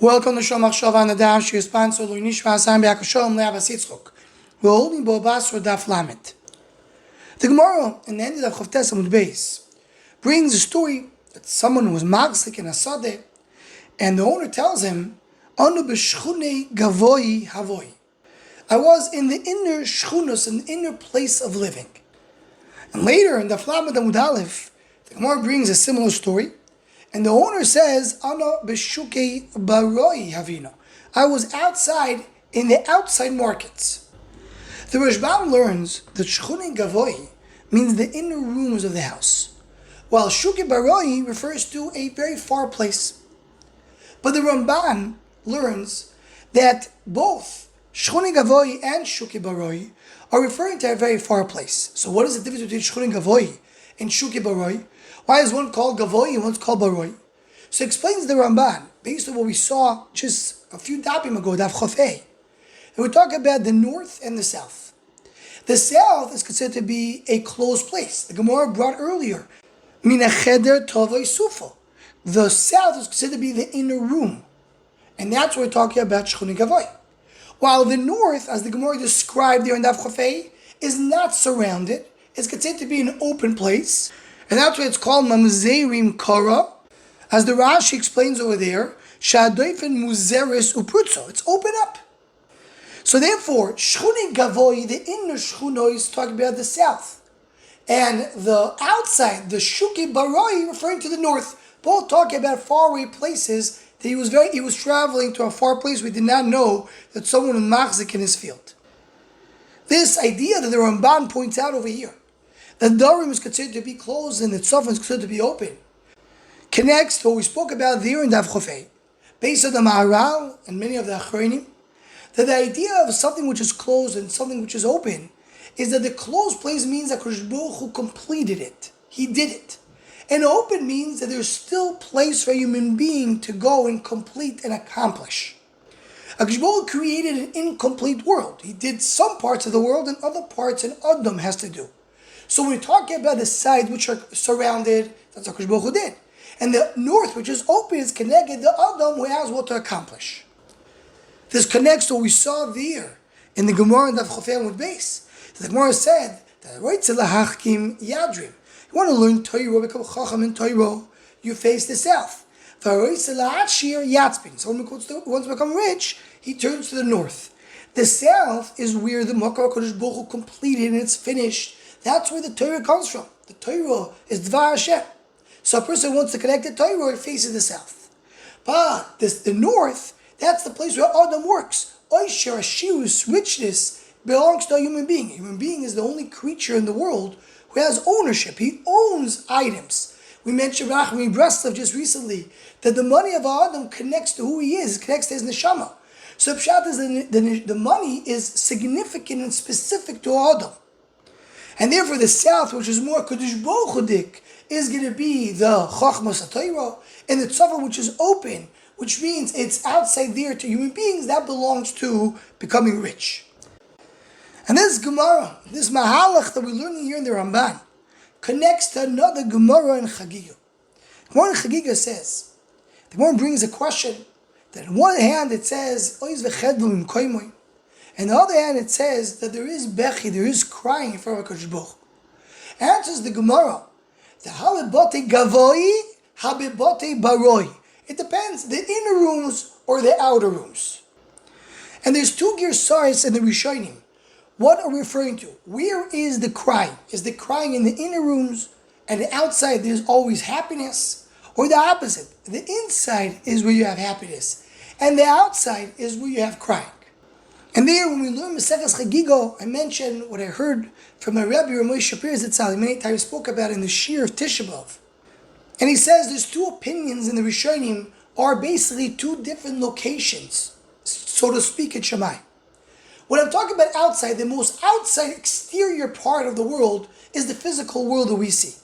Welcome to Shomach Shava and the Dash, your sponsor, Lui Nishma Hassan Be'akashom Le'abas Yitzchok. We're holding Bo Basra Daf Lamet. The Gemara, in the end of Chavtes Amud Beis, brings a story that someone was magsik in a sadeh, and the owner tells him, Anu b'shchunei gavoy havoy. I was in the inner shchunos, an inner place of living. And later in Daf Lamet Amud Aleph, the Gemara brings a similar story, and the owner says, Ana b'shukei barayi havino. I was outside in the outside markets. The Ramban learns that Shkuni Gavoy means the inner rooms of the house, while Shuki Barayi refers to a very far place. But the Ramban learns that both Shkuni Gavoy and Shuki Barayi are referring to a very far place. So what is the difference between Shkuni Gavoy and Shuki Barayi? Why is one called Gavoy and one's called Barayi? So it explains the Ramban, based on what we saw just a few dapim ago, Daf Chofei. And we talk about the north and the south. The south is considered to be a closed place. The Gemara brought earlier, Mina Cheder Tovoi Sufo. The south is considered to be the inner room. And that's what we're talking about Shchuni Gavoy. While the north, as the Gemara described there in Daf Chofei, is not surrounded, it's considered to be an open place. And that's why it's called Mamzerim Kara. As the Rashi explains over there, Shadoifen Muzeris Uprutzo. It's open up. So therefore, Shchuni Gavoy, the inner Shchuno, is talking about the south. And the outside, the Shuki Barayi, referring to the north. Both talking about faraway places that he was traveling to a far place. We did not know that someone was machzik in his field. This idea that the Ramban points out over here, that Darim is considered to be closed and the Tzofan is considered to be open, connects to what we spoke about there in Daf Chofei, based on the Maharal and many of the Achronim, that the idea of something which is closed and something which is open is that the closed place means that Kodesh Baruch Hu completed it. He did it. And open means that there's still place for a human being to go and complete and accomplish. Kodesh Baruch Hu created an incomplete world. He did some parts of the world and other parts an Adam has to do. So when we're talking about the sides which are surrounded, that's what Kodesh Baruch Hu did. And the north, which is open, is connected to Adam, who has what to accomplish. This connects to what we saw there in the Gemara and Daf Chofei Amud Beis. The Gemara said that Yadrim. You want to learn Torah, become Chacham in Torah, you face the south. So when he wants to become rich, he turns to the north. The south is where the Makar Kodesh Baruch Hu completed and it's finished. That's where the Torah comes from. The Torah is Dvar Hashem. So a person wants to connect the Torah, it faces the south. But the north, that's the place where Adam works. Oisher, Ashirus, richness, belongs to a human being. A human being is the only creature in the world who has ownership. He owns items. We mentioned Rachmi Breslov just recently, that the money of Adam connects to who he is, connects to his neshama. So Pshat is the money is significant and specific to Adam. And therefore the south, which is more Kodesh Baruch Hu-dik, is going to be the Chachmas HaTorah, and the Tzava, which is open, which means it's outside there to human beings, that belongs to becoming rich. And this Gemara, this Mahalach that we're learning here in the Ramban, connects to another Gemara in Chagiga. Gemara in Chagiga says, the Gemara brings a question, that on one hand it says, Oiz v'chedvum koimoy, and on the other hand it says that there is bechi, there is crying in front of HaKadosh Baruch Hu. Answers the Gemara, the habibote gavoy, habibote baroi. It depends, the inner rooms or the outer rooms. And there's two girsais in the Rishonim. What are we referring to? Where is the crying? Is the crying in the inner rooms and the outside there's always happiness? Or the opposite? The inside is where you have happiness and the outside is where you have crying. And there, when we learn Maseches Chagiga, I mentioned what I heard from my Rebbe Ramoy Shapir Zitzal. Many times spoke about in the Shir of Tisha B'Av. And he says there's two opinions in the Rishonim are basically two different locations, so to speak, in Shammai. When I'm talking about outside, the most outside exterior part of the world is the physical world that we see.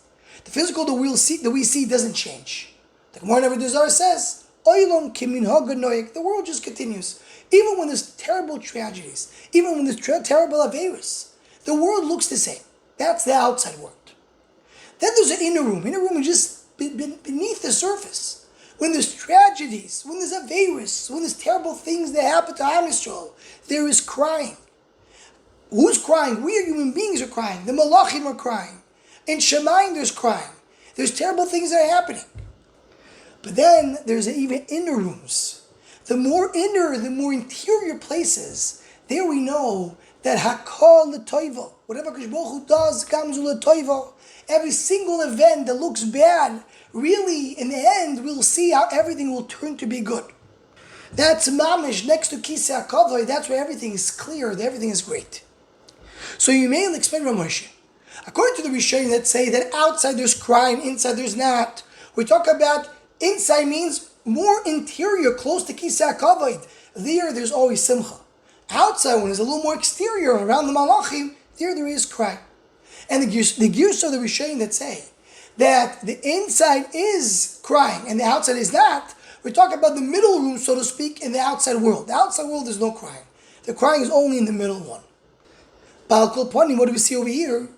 The physical that we see doesn't change. The Gemara Never Duzar says, Oilom kimin haganoik, the world just continues. Even when there's terrible tragedies, even when there's terrible averis, the world looks the same. That's the outside world. Then there's an inner room. Inner room is just beneath the surface, when there's tragedies, when there's averis, when there's terrible things that happen to Am Yisrael, there is crying. Who's crying? We are human beings are crying. The Malachim are crying. In Shemayim there's crying. There's terrible things that are happening. But then there's even inner rooms. The more inner, the more interior places, there we know that Hakol L'Toivo, whatever Kadosh Baruch Hu does comes L'Toivo. Every single event that looks bad, really, in the end, we'll see how everything will turn to be good. That's mamish next to Kisei HaKavod. That's where everything is clear, that everything is great. So you may explain Rav Moshe. According to the Rishonim that say that outside there's crying, inside there's not, we talk about inside means more interior, close to Kisei HaKavod. There's always simcha. Outside, when there's a little more exterior around the Malachim, there is crying. And the gears of the Rishonim that say that the inside is crying and the outside is not, we're talking about the middle room, so to speak, in the outside world. The outside world, there's no crying. The crying is only in the middle one. Balkol Ponim, what do we see over here?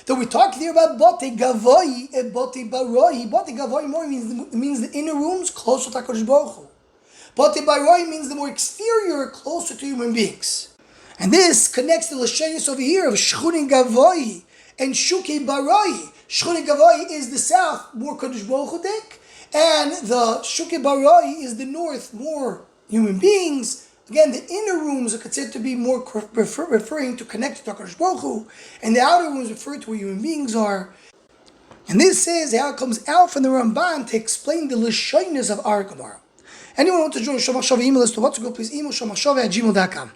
That we talk here about Bote Gavoy and Bote Baroi. Bote Gavoy more means the inner rooms closer to HaKadosh Baruch Hu. Bote Baroi means the more exterior, closer to human beings. And this connects to the Lashenis over here of Shchuni Gavoy and Shuki Barayi. Shchuni Gavoy is the south, more Kadosh Baruch Hu dik, and the Shuki Barayi is the north, more human beings. Again, the inner rooms are considered to be more referring to connected to Kadosh Baruch Hu, and the outer rooms refer to where human beings are. And this is how it comes out from the Ramban to explain the Lashonis of our Gemara. Anyone want to join Shomachshava email list to what's go, please email shomachshava@gmail.com.